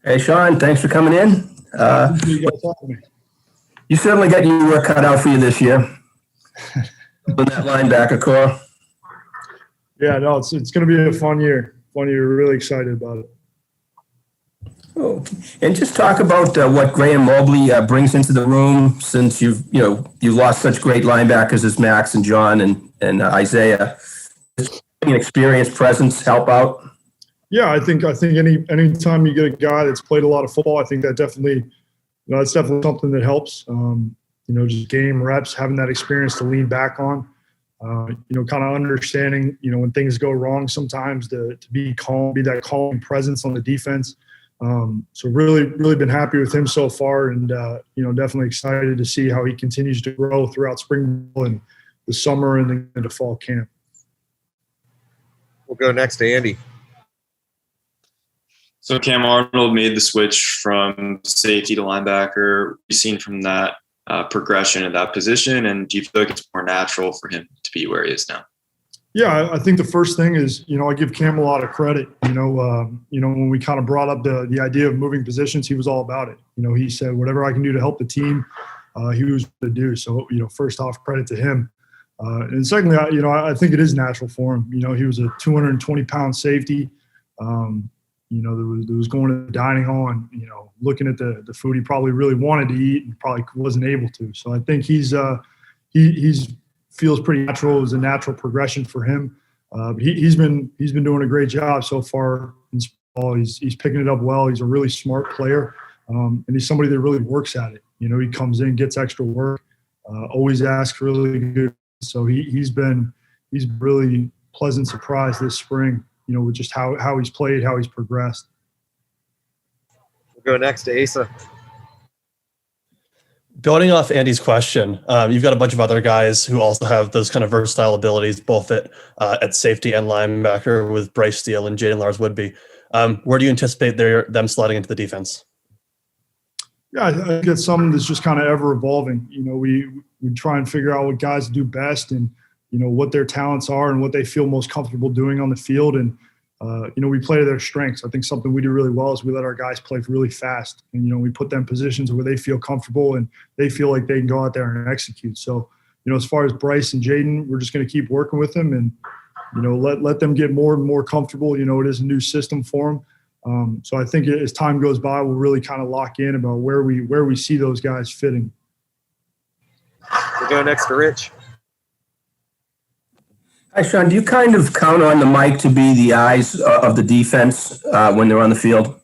Hey, Sean, thanks for coming in. You guys having me. You certainly got your work cut out for you this year with that linebacker core. Yeah, no, it's going to be a fun year. Fun year. We're really excited about it. Oh, and just talk about what Graham Mobley brings into the room, since you lost such great linebackers as Max and John and Isaiah. An experienced presence help out. Yeah, I think any time you get a guy that's played a lot of football, I think that definitely, that's definitely something that helps. Just game reps, having that experience to lean back on. Kind of understanding, when things go wrong sometimes to be calm, be that calm presence on the defense. So really been happy with him so far, and definitely excited to see how he continues to grow throughout spring and the summer and the fall camp. We'll go next to Andy. So Cam Arnold made the switch from safety to linebacker. What have you seen from that progression at that position, and do you feel like it's more natural for him to be where he is now? Yeah, I think the first thing is, I give Cam a lot of credit. When we kind of brought up the idea of moving positions, he was all about it. He said, whatever I can do to help the team, he was going to do. So, first off, credit to him. And secondly, I think it is natural for him. He was a 220-pound safety. There was going to the dining hall and, looking at the food he probably really wanted to eat and probably wasn't able to. So I think he's feels pretty natural. It was a natural progression for him. But he's been doing a great job so far in ball. He's picking it up well. He's a really smart player, and he's somebody that really works at it. He comes in, gets extra work, always asks really good. So he's really pleasant surprise this spring. With just how he's played, how he's progressed. We'll go next to Asa. Building off Andy's question, you've got a bunch of other guys who also have those kind of versatile abilities, both at safety and linebacker, with Bryce Steele and Jaden Lars-Woodby. Where do you anticipate them sliding into the defense? Yeah, I think it's something that's just kind of ever evolving. We try and figure out what guys do best and what their talents are and what they feel most comfortable doing on the field. And, we play to their strengths. I think something we do really well is we let our guys play really fast. And, we put them in positions where they feel comfortable and they feel like they can go out there and execute. So, as far as Bryce and Jaden, we're just going to keep working with them and, let them get more and more comfortable. It is a new system for them. So I think as time goes by, we'll really kind of lock in about where we see those guys fitting. We'll go next to Rich. Hi, Sean. Do you kind of count on the mic to be the eyes of the defense when they're on the field?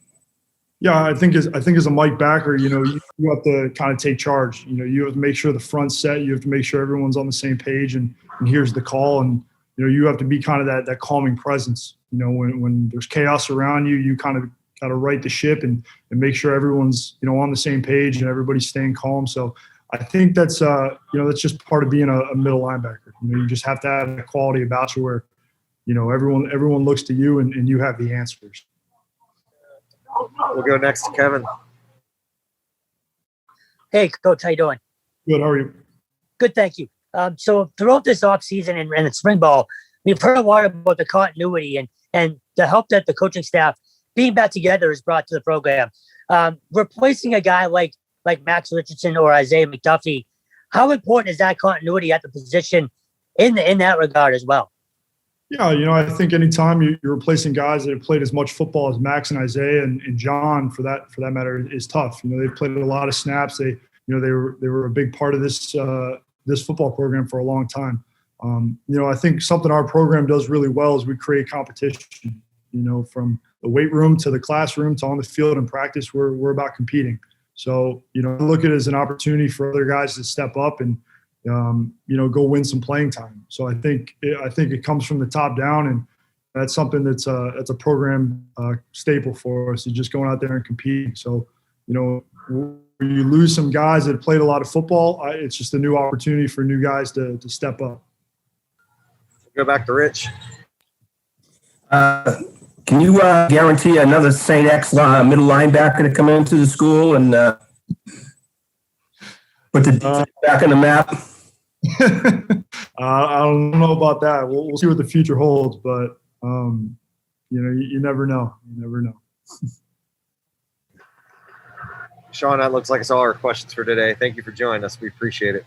Yeah, I think as a Mike backer, you have to kind of take charge. You have to make sure the front's set. You have to make sure everyone's on the same page and here's the call. And you have to be kind of that calming presence. When there's chaos around you, you kind of got to right the ship and make sure everyone's on the same page and everybody's staying calm. So I think that's that's just part of being a middle linebacker. You just have to have a quality about you where everyone looks to you and you have the answers. We'll go next to Kevin. Hey, Coach, how you doing? Good. How are you? Good, thank you. So throughout this offseason and the spring ball, we've heard a lot about the continuity and the help that the coaching staff being back together has brought to the program. Replacing a guy like Max Richardson or Isaiah McDuffie, how important is that continuity at the position in that regard as well? Yeah, I think anytime you're replacing guys that have played as much football as Max and Isaiah and John, for that matter, is tough. They've played a lot of snaps. They were a big part of this football program for a long time. I think something our program does really well is we create competition. From the weight room to the classroom to on the field and practice, we're about competing. So, I look at it as an opportunity for other guys to step up and, go win some playing time. So I think it comes from the top down, and that's something that's a program staple for us, is just going out there and competing. So, when you lose some guys that played a lot of football, it's just a new opportunity for new guys to step up. Go back to Rich. Can you guarantee another St. X middle linebacker to come into the school and put the defense back on the map? I don't know about that. We'll see what the future holds, but you never know. You never know. Sean, that looks like it's all our questions for today. Thank you for joining us. We appreciate it.